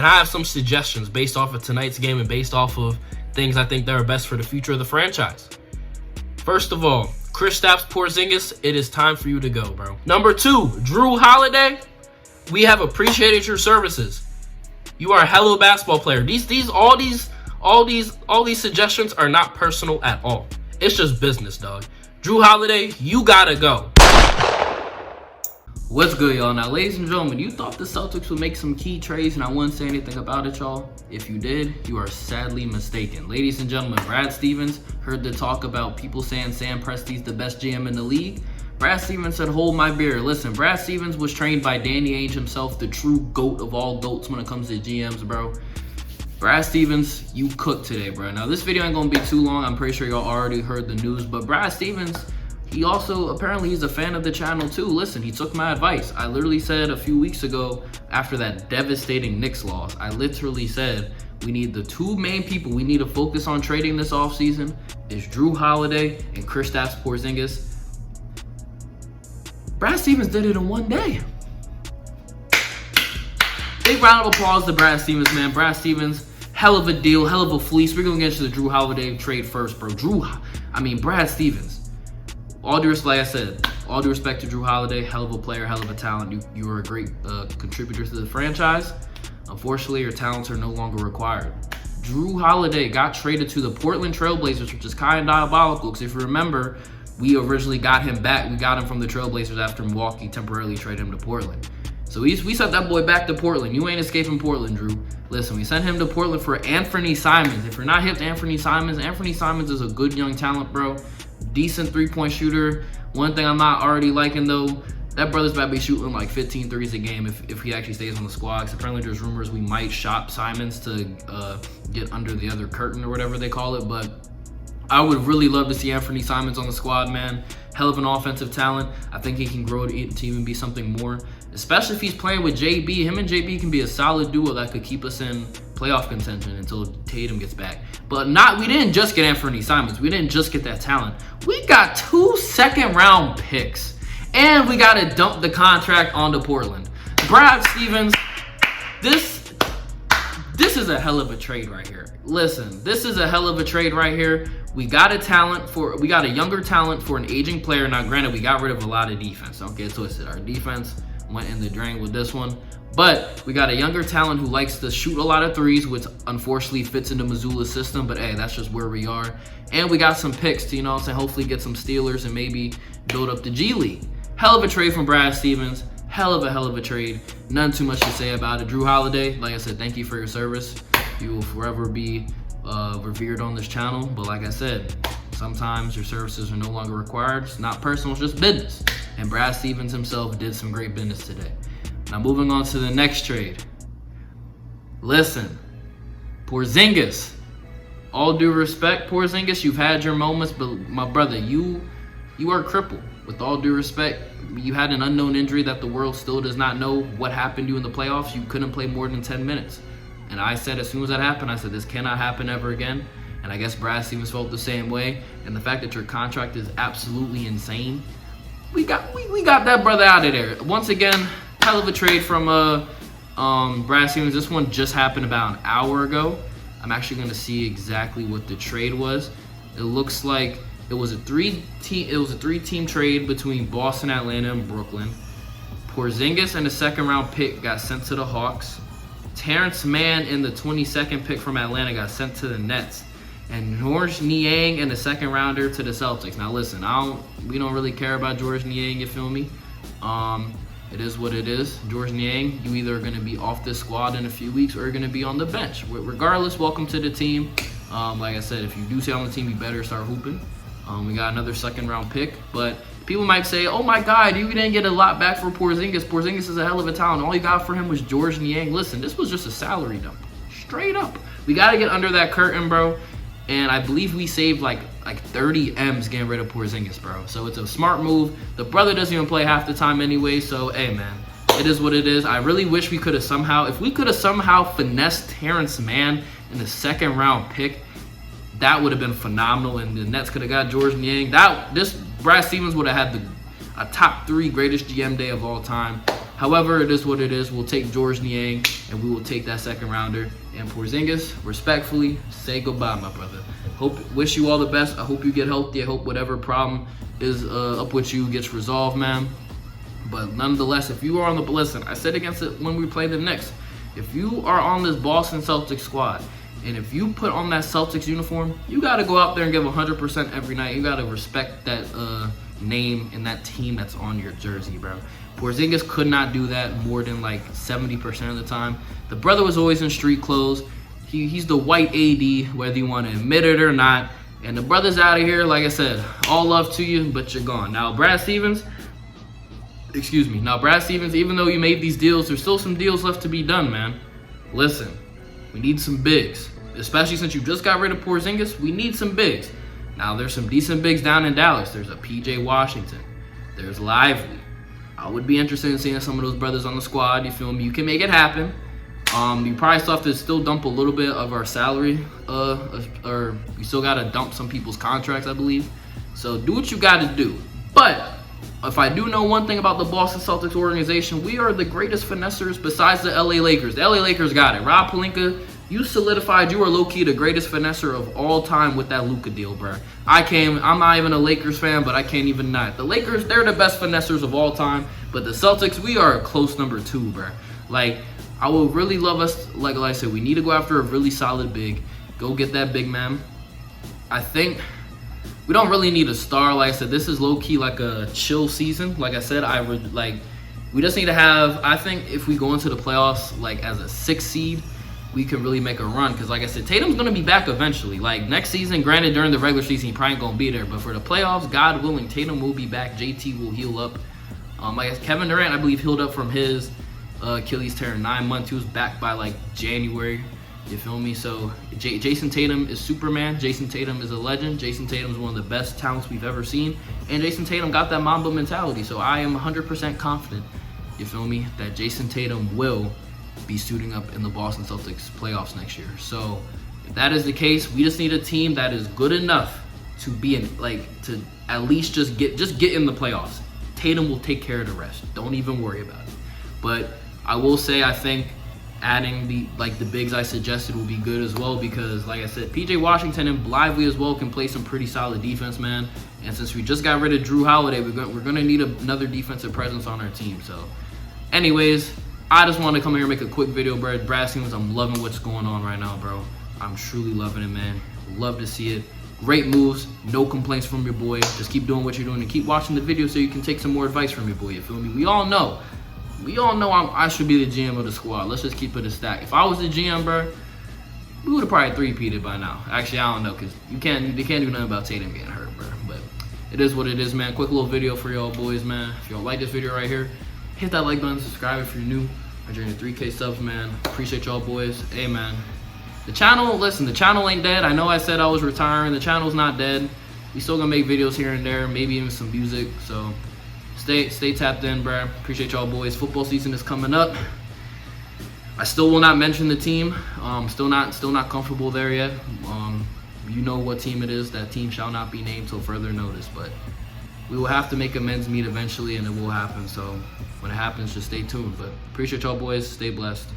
And I have some suggestions based off of tonight's game and based off of things I think that are best for the future of the franchise. First of all, Kristaps Porzingis, it is time for you to go, bro. Number 2, Jrue Holiday, we have appreciated your services. You are a hell of a basketball player. All these suggestions are not personal at all. It's just business, dog. Jrue Holiday, you gotta go. What's good, y'all? Now, ladies and gentlemen, you thought the Celtics would make some key trades and I wouldn't say anything about it, y'all. If you did, you are sadly mistaken. Ladies and gentlemen, Brad Stevens heard the talk about people saying Sam Presti's the best GM in the league. Brad Stevens said, hold my beer. Listen, Brad Stevens was trained by Danny Ainge himself, the true GOAT of all GOATs when it comes to GMs, bro. Brad Stevens, you cooked today, bro. Now, this video ain't gonna be too long. I'm pretty sure y'all already heard the news, but Brad Stevens, he also, apparently he's a fan of the channel too. Listen, he took my advice. I literally said a few weeks ago, after that devastating Knicks loss, I literally said, we need the 2 main people we need to focus on trading this offseason is Jrue Holiday and Kristaps Porzingis. Brad Stevens did it in 1 day. Big round of applause to Brad Stevens, man. Brad Stevens, hell of a deal, hell of a fleece. We're gonna get to the Jrue Holiday trade first, bro. Brad Stevens. All due respect, like I said, all due respect to Jrue Holiday, hell of a player, hell of a talent. You are a great contributor to the franchise. Unfortunately, your talents are no longer required. Jrue Holiday got traded to the Portland Trailblazers, which is kind of diabolical, because if you remember, we originally got him back. We got him from the Trailblazers after Milwaukee temporarily traded him to Portland. So we sent that boy back to Portland. You ain't escaping Portland, Drew. Listen, we sent him to Portland for Anthony Simons. If you're not hip to Anthony Simons is a good young talent, bro. Decent three-point shooter. One thing I'm not already liking, though, that brother's about to be shooting like 15 threes a game if he actually stays on the squad. Because apparently there's rumors we might shop Simons to get under the other curtain or whatever they call it. But I would really love to see Anthony Simons on the squad, man. Hell of an offensive talent. I think he can grow to even be something more, especially if he's playing with JB. Him and JB can be a solid duo that could keep us in playoff contention until Tatum gets back. But we didn't just get Anthony Simons. We didn't just get that talent. We got 2 second-round picks. And we got to dump the contract onto Portland. Brad Stevens, this is a hell of a trade right here. Listen, this is a hell of a trade right here. We got a younger talent for an aging player. Now, granted, we got rid of a lot of defense. Don't get twisted. Our defense went in the drain with this one. But we got a younger talent who likes to shoot a lot of threes, which unfortunately fits into Mazzulla's system. But hey, that's just where we are. And we got some picks to, hopefully get some stealers and maybe build up the G League. Hell of a trade from Brad Stevens. Hell of a trade. None too much to say about it. Jrue Holiday, like I said, thank you for your service. You will forever be revered on this channel. But like I said, sometimes your services are no longer required. It's not personal, it's just business. And Brad Stevens himself did some great business today. Now moving on to the next trade. Listen, Porzingis. All due respect, Porzingis, you've had your moments, but my brother, you are crippled. With all due respect, you had an unknown injury that the world still does not know what happened to you in the playoffs. You couldn't play more than 10 minutes. And I said, as soon as that happened, I said, this cannot happen ever again. And I guess Brad Stevens felt the same way. And the fact that your contract is absolutely insane, we got that brother out of there. Once again, hell of a trade from Brad Stevens. This one just happened about an hour ago. I'm actually going to see exactly what the trade was. It looks like it was a three-team trade between Boston, Atlanta, and Brooklyn. Porzingis and the second-round pick got sent to the Hawks. Terrence Mann and the 22nd pick from Atlanta got sent to the Nets. And Georges Niang and the second-rounder to the Celtics. Now listen, we don't really care about Georges Niang, you feel me? It is what it is. Georges Niang, you either are going to be off this squad in a few weeks or you're going to be on the bench. Regardless, welcome to the team. Like I said, if you do stay on the team, you better start hooping. We got another second-round pick, but people might say, oh my God, you didn't get a lot back for Porzingis. Porzingis is a hell of a talent. All you got for him was Georges Niang. Listen, this was just a salary dump. Straight up. We got to get under that curtain, bro. And I believe we saved like 30 M's getting rid of Porzingis, bro. So it's a smart move. The brother doesn't even play half the time anyway. So, hey, man, it is what it is. I really wish we could have somehow finessed Terrence Mann in the second-round pick, that would have been phenomenal. And the Nets could have got Georges Niang. This Brad Stevens would have had a top 3 greatest GM day of all time. However, it is what it is. We'll take George Niang, and we will take that second rounder. And Porzingis, respectfully, say goodbye, my brother. Wish you all the best. I hope you get healthy. I hope whatever problem is up with you gets resolved, man. But nonetheless, if you are on the listen, I said against it when we played the Knicks. If you are on this Boston Celtics squad, and if you put on that Celtics uniform, you got to go out there and give 100% every night. You got to respect that name and that team that's on your jersey, bro. Porzingis could not do that more than like 70% of the time. The brother was always in street clothes. He's the white AD, whether you want to admit it or not. And the brother's out of here. Like I said, all love to you, but you're gone. Now, Brad Stevens, even though you made these deals, there's still some deals left to be done, man. Listen, we need some bigs, especially since you just got rid of Porzingis. We need some bigs. Now, there's some decent bigs down in Dallas. There's a PJ Washington. There's Lively. I would be interested in seeing some of those brothers on the squad. You feel me? You can make it happen. You probably still have to dump a little bit of our salary, or you still got to dump some people's contracts, I believe. So do what you got to do. But if I do know one thing about the Boston Celtics organization, we are the greatest finessers besides the LA Lakers. The LA Lakers got it. Rob Pelinka, you solidified. You are low-key the greatest finesser of all time with that Luka deal, bro. I'm not even a Lakers fan, but I can't even deny it. The Lakers, they're the best finessers of all time. But the Celtics, we are a close number 2, bro. Like, I would really love us, like I said, we need to go after a really solid big. Go get that big man. I think we don't really need a star. Like I said, this is low-key like a chill season. Like I said, we just need to have, I think if we go into the playoffs, like as a 6th seed, we can really make a run. Because like I said, Tatum's going to be back eventually. Like next season, granted during the regular season, he probably going to be there. But for the playoffs, God willing, Tatum will be back. JT will heal up. Like Kevin Durant, I believe, healed up from his Achilles tear in 9 months. He was back by like January. You feel me? So Jason Tatum is Superman. Jason Tatum is a legend. Jason Tatum is one of the best talents we've ever seen. And Jason Tatum got that Mamba mentality. So I am 100% confident, you feel me, that Jason Tatum will be suiting up in the Boston Celtics playoffs next year. So if that is the case, we just need a team that is good enough to be in, like, to at least just get in the playoffs. Tatum will take care of the rest. Don't even worry about it. But I will say, I think adding the bigs I suggested will be good as well, because like I said, PJ Washington and Lively as well can play some pretty solid defense, man. And since we just got rid of Jrue Holiday, we're gonna need another defensive presence on our team. So anyways, I just wanted to come here and make a quick video, bro. Brad Stevens, I'm loving what's going on right now, bro. I'm truly loving it, man. Love to see it. Great moves, no complaints from your boy. Just keep doing what you're doing and keep watching the video so you can take some more advice from your boy, you feel me? We all know I should be the GM of the squad. Let's just keep it a stack. If I was the GM, bro, we would have probably three-peated by now. Actually, I don't know, because they can't do nothing about Tatum getting hurt, bro. But it is what it is, man. Quick little video for y'all boys, man. If y'all like this video right here, hit that like button, subscribe if you're new. We're journey to 3K subs, man. Appreciate y'all boys. Hey, man. The channel ain't dead. I know I said I was retiring. The channel's not dead. We still gonna make videos here and there, maybe even some music. So stay tapped in, bro. Appreciate y'all boys. Football season is coming up. I still will not mention the team. Still not comfortable there yet. You know what team it is. That team shall not be named till further notice. But we will have to make a men's meet eventually, and it will happen. So when it happens, just stay tuned. But appreciate y'all boys. Stay blessed.